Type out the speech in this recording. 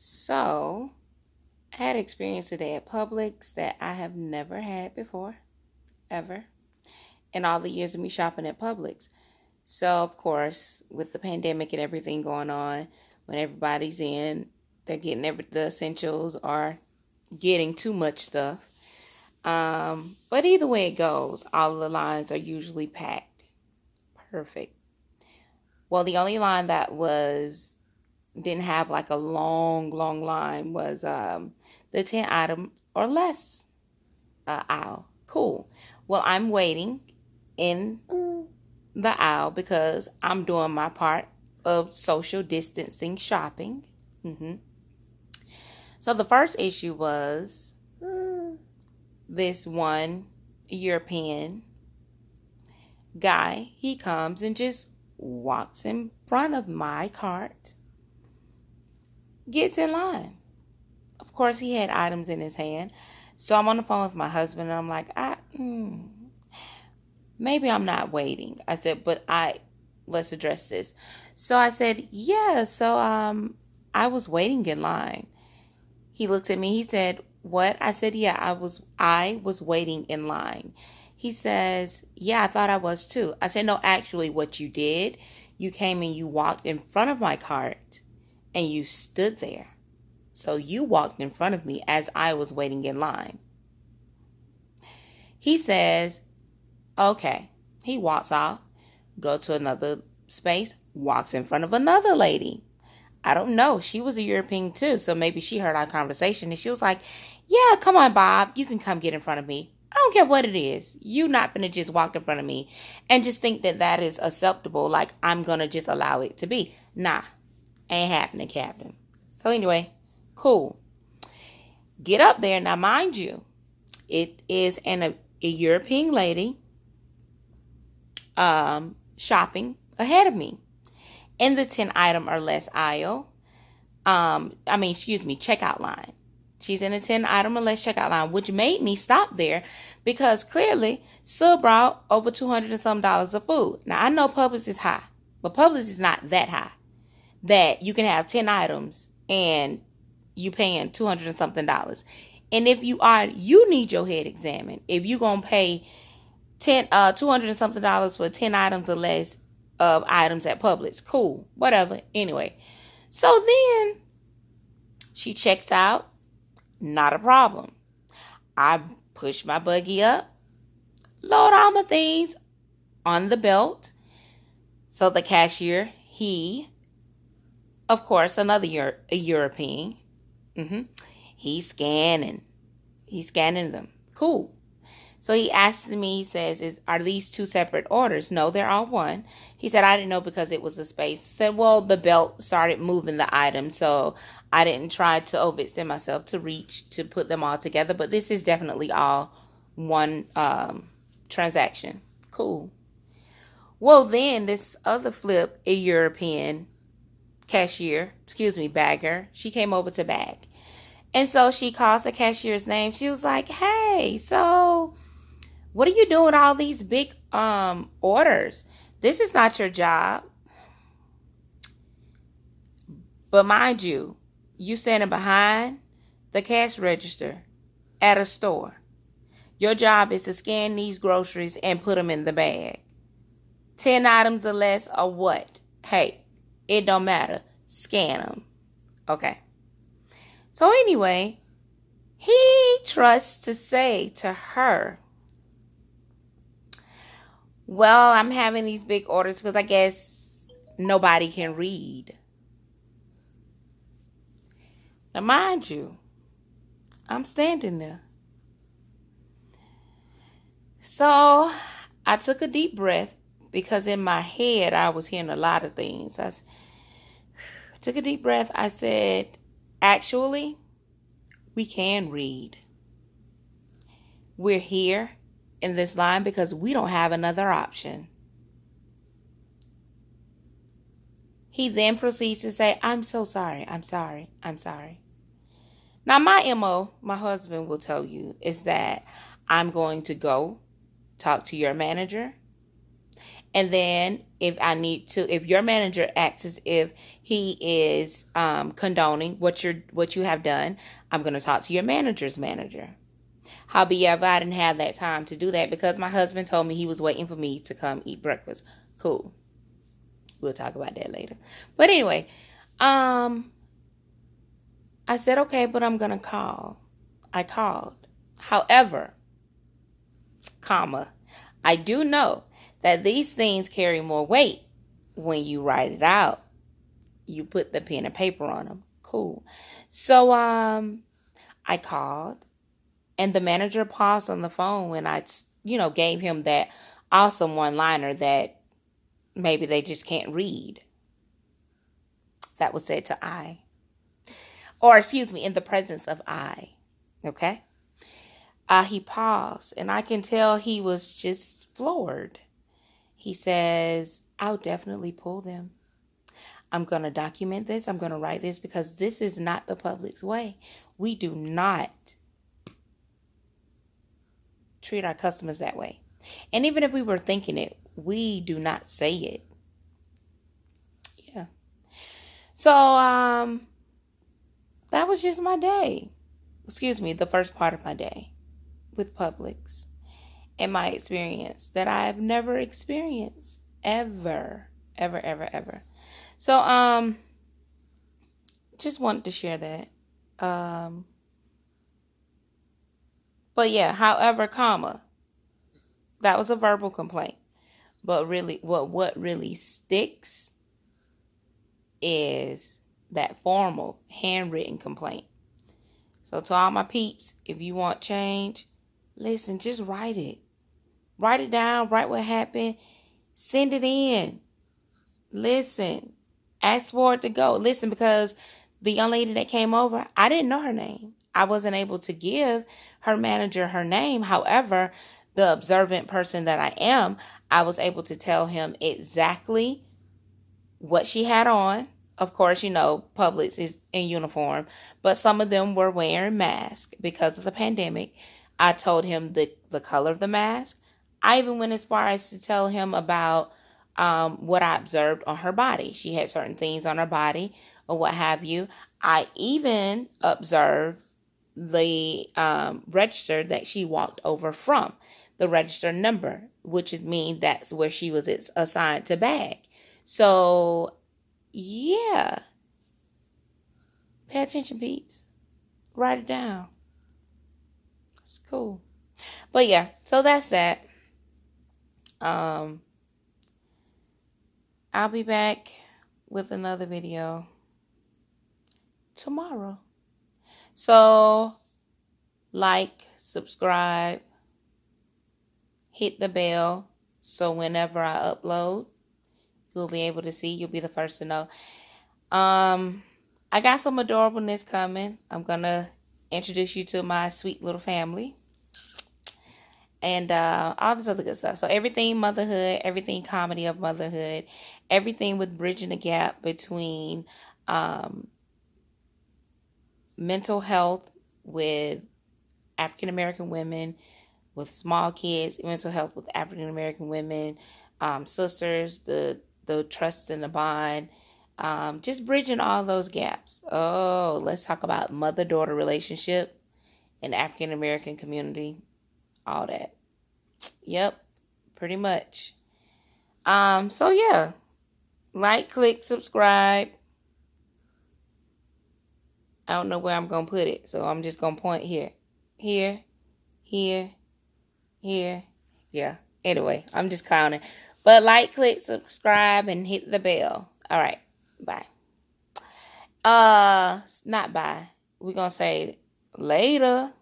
So, I had experience today at Publix that I have never had before, ever, in all the years of me shopping at Publix. So, of course, with the pandemic and everything going on, when everybody's in, they're getting the essentials or getting too much stuff. But either way it goes, all of the lines are usually packed. Perfect. Well, the only line that didn't have like a long line was the 10 item or less aisle. Cool. Well, I'm waiting in the aisle because I'm doing my part of social distancing shopping. hmm So the first issue was this one European guy. He comes and just walks in front of my cart, gets in line. Of course, he had items in his hand. So I'm on the phone with my husband and I'm like, maybe I'm not waiting. I said, let's address this. So I said, yeah, I was waiting in line. He looked at me, he said, what? I said, yeah, I was waiting in line. He says, yeah, I thought I was too. I said, no, actually what you did, you came and you walked in front of my cart and you stood there. So you walked in front of me as I was waiting in line. He says, okay. He walks off, go to another space, walks in front of another lady. I don't know. She was a European too, so maybe she heard our conversation and she was like, yeah, come on, Bob. You can come get in front of me. I don't care what it is. You not gonna just walk in front of me and just think that is acceptable. Like I'm gonna just allow it to be. Nah, ain't happening, Captain. So anyway, cool. Get up there. Now, mind you, it is a European lady shopping ahead of me in the 10 item or less aisle. Checkout line. She's in a 10 item or less checkout line, which made me stop there because clearly Sue brought over $200 and some dollars of food. Now, I know Publix is high, but Publix is not that high that you can have 10 items and you paying $200 and something dollars. And if you are, you need your head examined. If you gonna pay $200 and something dollars for 10 items or less of items at Publix, cool, whatever. Anyway, so then she checks out, not a problem. I push my buggy up, load all my things on the belt. So the cashier, of course, another European. He's scanning them. Cool. So he asks me, he says, are these two separate orders? No, they're all one. He said, I didn't know because it was a space. I said, well, the belt started moving the item, so I didn't try to overextend myself to reach to put them all together. But this is definitely all one transaction. Cool. Well, then this other a European bagger, she came over to bag. And so she calls the cashier's name. She was like, hey, so what are you doing with all these big orders? This is not your job. But mind you, you standing behind the cash register at a store. Your job is to scan these groceries and put them in the bag. 10 items or less or what? Hey, it don't matter. Scan them. Okay. So anyway, he trusts to say to her, well, I'm having these big orders because I guess nobody can read. Now, mind you, I'm standing there. So I took a deep breath because in my head, I was hearing a lot of things. I took a deep breath. I said, actually, we can read. We're here in this line because we don't have another option. He then proceeds to say, I'm so sorry. I'm sorry. I'm sorry. Now, my MO, my husband will tell you, is that I'm going to go talk to your manager And then if your manager acts as if he is condoning what you have done, I'm going to talk to your manager's manager. However, I didn't have that time to do that because my husband told me he was waiting for me to come eat breakfast. Cool. We'll talk about that later. But anyway, I said, okay, but I'm going to call. I called. However, I do know that these things carry more weight when you write it out. You put the pen and paper on them. Cool. So I called, and the manager paused on the phone when I, gave him that awesome one-liner that maybe they just can't read. That was said to I. Or, excuse me, in the presence of I. Okay? He paused, and I can tell he was just floored. He says, I'll definitely pull them. I'm going to document this. I'm going to write this because this is not the Publix way. We do not treat our customers that way. And even if we were thinking it, we do not say it. Yeah. So, that was just my day. Excuse me, the first part of my day with Publix and my experience that I've never experienced ever. So, just wanted to share that. But yeah, however, that was a verbal complaint. But really, what really sticks is that formal, handwritten complaint. So to all my peeps, if you want change, listen, just write it. Write it down, write what happened, send it in. Listen, ask for it to go. Listen, because the young lady that came over, I didn't know her name. I wasn't able to give her manager her name. However, the observant person that I am, I was able to tell him exactly what she had on. Of course, Publix is in uniform, but some of them were wearing masks because of the pandemic. I told him the color of the mask. I even went as far as to tell him about what I observed on her body. She had certain things on her body or what have you. I even observed the register that she walked over from, the register number, which means that's where she was assigned to bag. So, yeah. Pay attention, peeps. Write it down. It's cool. But yeah, so that's that. I'll be back with another video tomorrow. So, like, subscribe, hit the bell, so whenever I upload, you'll be able to see. You'll be the first to know. I got some adorableness coming. I'm going to introduce you to my sweet little family. And all this other good stuff. So everything motherhood, everything comedy of motherhood, everything with bridging the gap between mental health with African American women, with small kids, mental health with African American women, sisters, the trust and the bond, just bridging all those gaps. Oh, let's talk about mother-daughter relationship in African American community, all that. Yep, pretty much. So yeah, like, click, subscribe. I don't know where I'm gonna put it, so I'm just gonna point here. Yeah. Anyway, I'm just counting. But like, click, subscribe, and hit the bell. All right. Bye. Not bye. We're gonna say later.